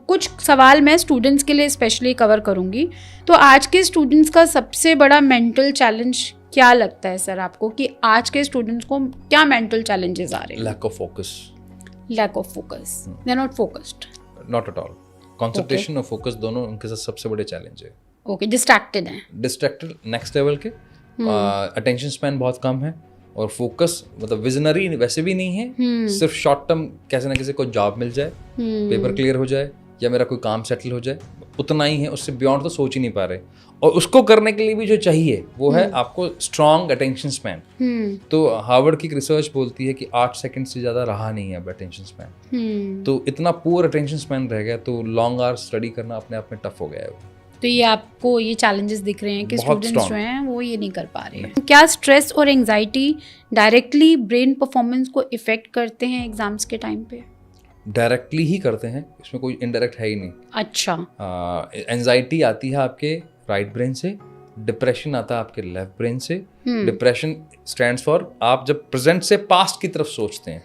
कुछ सवाल मैं स्टूडेंट्स के लिए स्पेशली कवर करूँगी। तो आज के स्टूडेंट्स का सबसे बड़ा मेंटल चैलेंज क्या लगता है सर आपको, कि आज के स्टूडेंट्स को क्या मेंटल चैलेंजेस आ रहे हैं? Lack of focus, they are not focused, not at all. Concentration और फोकस दोनों उनके साथ सबसे बड़े चैलेंज है। ओके, डिस्ट्रैक्टेड हैं, डिस्ट्रैक्टेड नेक्स्ट लेवल के, अटेंशन स्पैन बहुत कम है, और फोकस मतलब विजनरी वैसे भी नहीं है, सिर्फ शॉर्ट टर्म कैसे ना कैसे कोई जॉब मिल जाए, पेपर क्लियर हो जाए, या मेरा कोई काम सेटल हो जाए, उतना ही है, उससे बियॉन्ड तो सोच ही नहीं पा रहे। और उसको करने के लिए भी जो चाहिए वो है आपको स्ट्रॉन्ग अटेंशन स्पैन। तो हार्वर्ड की रिसर्च बोलती है कि 8 सेकंड से ज़्यादा रहा नहीं है अब अटेंशन स्पैन। तो इतना पुअर अटेंशन स्पैन रह गया, तो लॉन्ग आवर स्टडी करना अपने आप में टफ हो गया है। तो ये आपको ये चैलेंजेस दिख रहे हैं कि स्टूडेंट्स जो हैं वो ये नहीं कर पा रहे हैं। क्या स्ट्रेस और एंजाइटी डायरेक्टली ब्रेन परफॉर्मेंस को इफेक्ट करते हैं एग्जाम्स के टाइम पे? डायरेक्टली ही करते हैं, इसमें कोई इनडायरेक्ट है ही नहीं। अच्छा। एंजाइटी आती है आपके राइट ब्रेन से, डिप्रेशन आता है आपके लेफ्ट ब्रेन से। डिप्रेशन स्टैंड्स फॉर आप जब प्रेजेंट से पास्ट की तरफ सोचते हैं,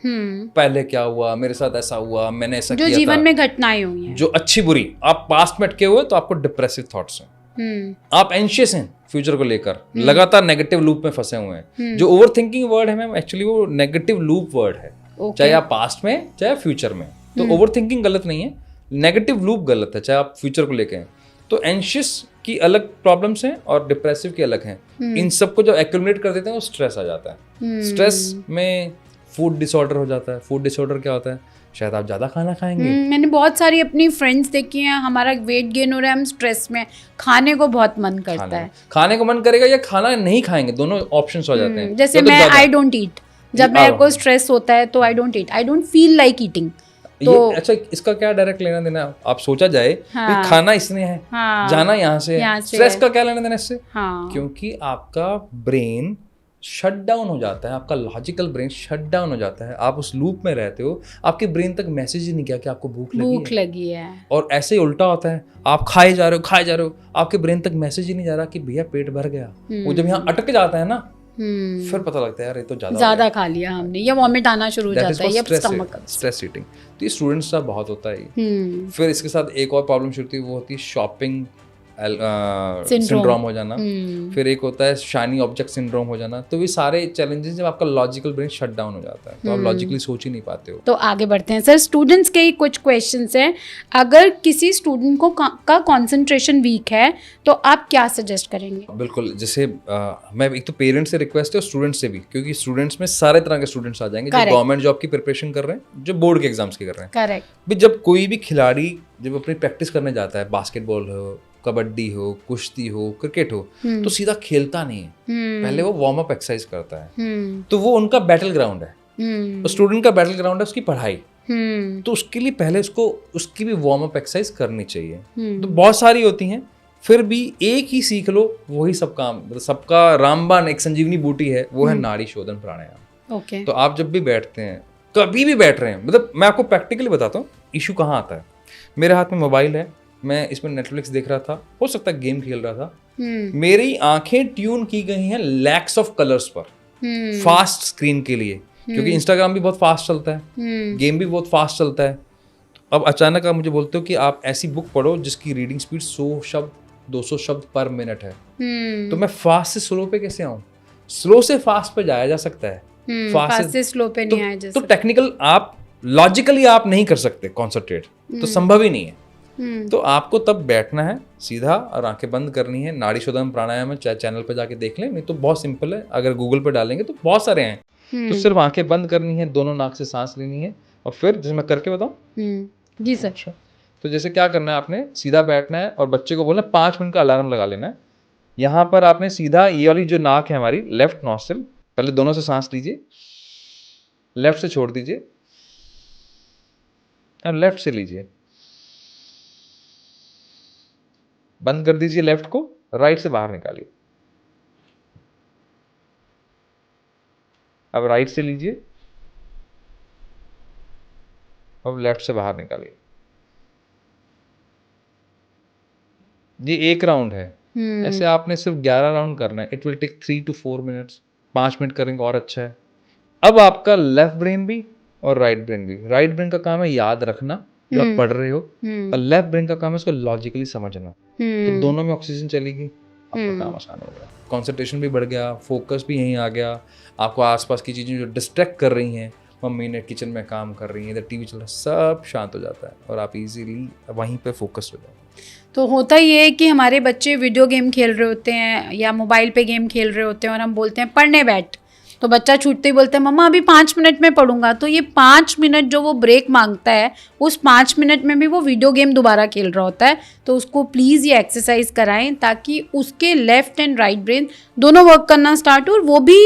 पहले क्या हुआ, मेरे साथ ऐसा हुआ, मैंने ऐसा किया था, जो जीवन में घटनाएं हुई हैं, जो अच्छी बुरी, आप पास्ट में अटके हुए तो आपको डिप्रेसिव थॉट्स हैं। आप एंशियस हैं फ्यूचर को लेकर, लगातार नेगेटिव लूप में फंसे हुए हैं। जो ओवर थिंकिंग वर्ड है मैम, एक्चुअली वो नेगेटिव लूप वर्ड है, चाहे आप पास्ट में चाहे फ्यूचर में। तो ओवर थिंकिंग गलत नहीं है, नेगेटिव लूप गलत है, चाहे आप फ्यूचर को लेके हैं। तो एंशियस की अलग प्रॉब्लम्स हैं और डिप्रेसिव की अलग हैं। इन सबको जब एक्यूमुलेट कर देते हैं वो स्ट्रेस आ जाता है। स्ट्रेस में फूड डिसऑर्डर हो जाता है। फूड डिसऑर्डर क्या होता है? शायद आप ज़्यादा खाना खाएंगे। मैंने बहुत सारी अपनी फ्रेंड्स देखी हैं, हमारा वेट गेन हो रहा है, हम स्ट्रेस में, खाने को बहुत मन करता है, खाने को मन करेगा या खाना नहीं खाएंगे, दोनों ऑप्शंस हो जाते हैं। जैसे मैं आई डोंट ईट, जब मेरे को स्ट्रेस होता है तो I don't eat, I don't feel like eating. तो अच्छा, इसका क्या डायरेक्ट लेना देना? आप सोचा जाए कि खाना इसने है, जाना यहाँ से है, स्ट्रेस का क्या लेना देना इससे? क्योंकि आपका ब्रेन शट डाउन हो जाता है, आपका लॉजिकल ब्रेन शट डाउन हो जाता है, आप उस लूप में रहते हो, आपके ब्रेन तक मैसेज ही नहीं गया कि आपको भूख लगी है। और ऐसे ही उल्टा होता है, आप खाए जा रहे हो, आपके ब्रेन तक मैसेज ही नहीं जा रहा कि भैया पेट भर गया। वो जब यहाँ अटक जाता है ना, फिर पता लगता है यार ये तो ज्यादा खा लिया हमने, या वॉमिट आना शुरू हो जाता है, या स्टमक स्ट्रेस ईटिंग। तो ये स्टूडेंट्स का बहुत होता है। फिर इसके साथ एक और प्रॉब्लम शुरू होती है, वो होती है शॉपिंग सिंड्रोम हो जाना। फिर एक होता है शाइनी ऑब्जेक्ट सिंड्रोम हो जाना। तो ये सारे चैलेंजेस जब आपका लॉजिकल ब्रेन शट डाउन हो जाता है तो आप लॉजिकली सोच ही नहीं पाते हो। तो आगे बढ़ते हैं सर, स्टूडेंट्स के ही कुछ क्वेश्चंस हैं। अगर किसी स्टूडेंट को का कंसंट्रेशन वीक है तो आप क्या सजेस्ट करेंगे? बिल्कुल, जैसे मैं एक तो पेरेंट्स से रिक्वेस्ट है और स्टूडेंट्स से भी, क्योंकि स्टूडेंट्स में सारे तरह के स्टूडेंट्स आ जाएंगे, जो गवर्नमेंट जॉब की प्रिपरेशन कर रहे हैं, जो बोर्ड के एग्जाम्स की कर रहे हैं। करेक्ट। जब कोई भी खिलाड़ी जब अपनी प्रैक्टिस करने जाता है, बास्केटबॉल हो, कबड्डी हो, कुश्ती हो, क्रिकेट हो, तो सीधा खेलता नहीं है, पहले वो वार्म अप एक्सरसाइज करता है। तो वो उनका बैटल ग्राउंड है। स्टूडेंट का बैटल ग्राउंड है उसकी पढ़ाई। तो उसके लिए पहले उसको उसकी भी वार्म अप एक्सरसाइज करनी चाहिए। तो बहुत सारी होती हैं, फिर भी एक ही सीख लो, वही सब काम, मतलब सबका रामबाण एक संजीवनी बूटी है, वो है नाड़ी शोधन प्राणायाम। तो आप जब भी बैठते हैं, कभी भी बैठ रहे हैं, मतलब मैं आपको प्रैक्टिकली बताता हूँ इशू कहाँ आता है। मेरे हाथ में मोबाइल है, मैं इसमें नेटफ्लिक्स देख रहा था, हो सकता है गेम खेल रहा था, मेरी आंखें ट्यून की गई हैं लैक्स ऑफ कलर्स पर, फास्ट स्क्रीन के लिए, क्योंकि इंस्टाग्राम भी बहुत फास्ट चलता है, गेम भी बहुत फास्ट चलता है। अब अचानक आप मुझे बोलते हो कि आप ऐसी बुक पढ़ो जिसकी रीडिंग स्पीड 100 शब्द 200 शब्द पर मिनट है, तो मैं फास्ट से स्लो पे कैसे आऊँ? स्लो से फास्ट पे जाया जा सकता है, फास्ट से स्लो पे नहीं आया जा सकता। तो टेक्निकल आप लॉजिकली आप नहीं कर सकते कॉन्सेंट्रेट, तो संभव ही नहीं है। तो आपको तब बैठना है सीधा और आंखें बंद करनी है। नाड़ी शोधन प्राणायाम है, चाहे चैनल पे जाके देख लें, नहीं तो बहुत सिंपल है, अगर गूगल पे डालेंगे तो बहुत सारे हैं। तो सिर्फ आंखें बंद करनी है, दोनों नाक से सांस लेनी है, और फिर जैसे मैं करके बताऊं। जी सर। तो जैसे क्या करना है, आपने सीधा बैठना है और बच्चे को बोलना 5 मिनट का अलार्म लगा लेना है। यहाँ पर आपने सीधा ये वाली जो नाक है हमारी, लेफ्ट नॉस्ट्रिल, पहले दोनों से सांस लीजिए, लेफ्ट से छोड़ दीजिए और लेफ्ट से लीजिए, बंद कर दीजिए लेफ्ट को, राइट से बाहर निकालिए। अब राइट से लीजिए, अब लेफ्ट से बाहर निकालिए। ये एक राउंड है, ऐसे आपने सिर्फ 11 राउंड करना है। It will take 3 to 4 minutes. 5 minute करेंगे और अच्छा है। अब आपका लेफ्ट ब्रेन भी और राइट ब्रेन भी, राइट ब्रेन का काम है याद रखना, जो आप पढ़ रहे हो, और लेफ्ट ब्रेन का काम है उसको लॉजिकली समझना। तो दोनों में ऑक्सीजन चलेगी, आपका काम आसान हो गया, कंसंट्रेशन भी बढ़ गया, फोकस भी यहीं आ गया, आपको आसपास की चीज़ें जो डिस्ट्रैक्ट कर रही हैं, मम्मी ने किचन में काम कर रही है, इधर टीवी चल रहा है, सब शांत हो जाता है और आप इजीली वहीं पे फोकस हो जाओ। तो होता ये है कि हमारे बच्चे वीडियो गेम खेल रहे होते हैं या मोबाइल पे गेम खेल रहे होते हैं और हम बोलते हैं पढ़ने बैठ, तो बच्चा छूटते ही बोलता है मम्मा अभी 5 मिनट में पढ़ूंगा। तो ये 5 मिनट जो वो ब्रेक मांगता है, उस 5 मिनट में भी वो वीडियो गेम दोबारा खेल रहा होता है। तो उसको प्लीज़ ये एक्सरसाइज कराएं ताकि उसके लेफ्ट एंड राइट ब्रेन दोनों वर्क करना स्टार्ट हो और वो भी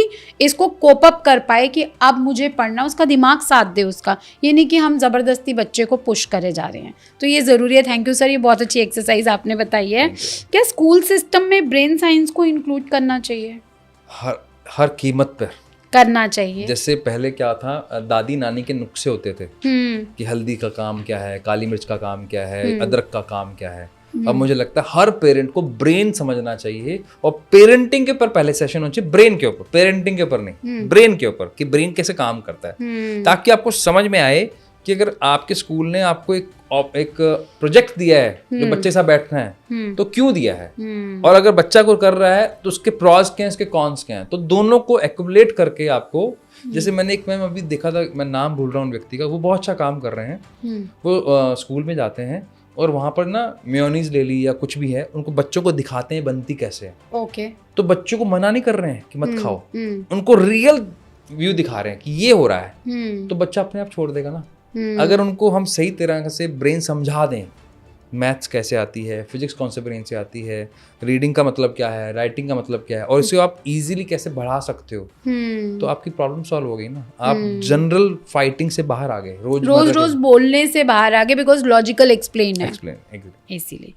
इसको कोप अप कर पाए कि अब मुझे पढ़ना, उसका दिमाग साथ दे उसका, ये नहीं कि हम ज़बरदस्ती बच्चे को पुश करे जा रहे हैं। तो ये ज़रूरी है। थैंक यू सर, ये बहुत अच्छी एक्सरसाइज आपने बताई है। क्या स्कूल सिस्टम में ब्रेन साइंस को इंक्लूड करना चाहिए? हर कीमत पर करना चाहिए। जैसे पहले क्या था, दादी नानी के नुस्खे होते थे कि हल्दी का काम क्या है, काली मिर्च का काम क्या है, अदरक का काम क्या है। अब मुझे लगता है हर पेरेंट को ब्रेन समझना चाहिए और पेरेंटिंग के ऊपर पहले सेशन होना चाहिए, ब्रेन के ऊपर, पेरेंटिंग के ऊपर नहीं, ब्रेन के ऊपर कि ब्रेन कैसे काम करता है, ताकि आपको समझ में आए कि अगर आपके स्कूल ने आपको एक प्रोजेक्ट दिया है जो बच्चे के साथ बैठना है तो क्यों दिया है, और अगर बच्चा को कर रहा है तो उसके प्रॉस क्या हैं, इसके कॉन्स क्या हैं, तो दोनों को एक्युमुलेट करके आपको, जैसे मैंने एक मैम अभी देखा था, मैं नाम भूल रहा हूँ व्यक्ति का, वो बहुत अच्छा काम कर रहे हैं। वो स्कूल में जाते हैं और वहाँ पर ना मेयोनीज ले ली या कुछ भी है, उनको बच्चों को दिखाते हैं बनती कैसे है। ओके। तो बच्चों को मना नहीं कर रहे हैं कि मत खाओ, उनको रियल व्यू दिखा रहे हैं कि ये हो रहा है, तो बच्चा अपने आप छोड़ देगा ना। अगर उनको हम सही तरह से ब्रेन समझा दें, मैथ्स कैसे आती है, फिजिक्स कौन से ब्रेन से आती है, रीडिंग का मतलब क्या है, राइटिंग का मतलब क्या है, और इसे आप इजीली कैसे बढ़ा सकते हो, तो आपकी प्रॉब्लम सॉल्व हो गई ना। आप जनरल फाइटिंग से बाहर आ गए, रोज बोलने से बाहर आ गए, बिकॉज लॉजिकल एक्सप्लेन है, इसीलिए।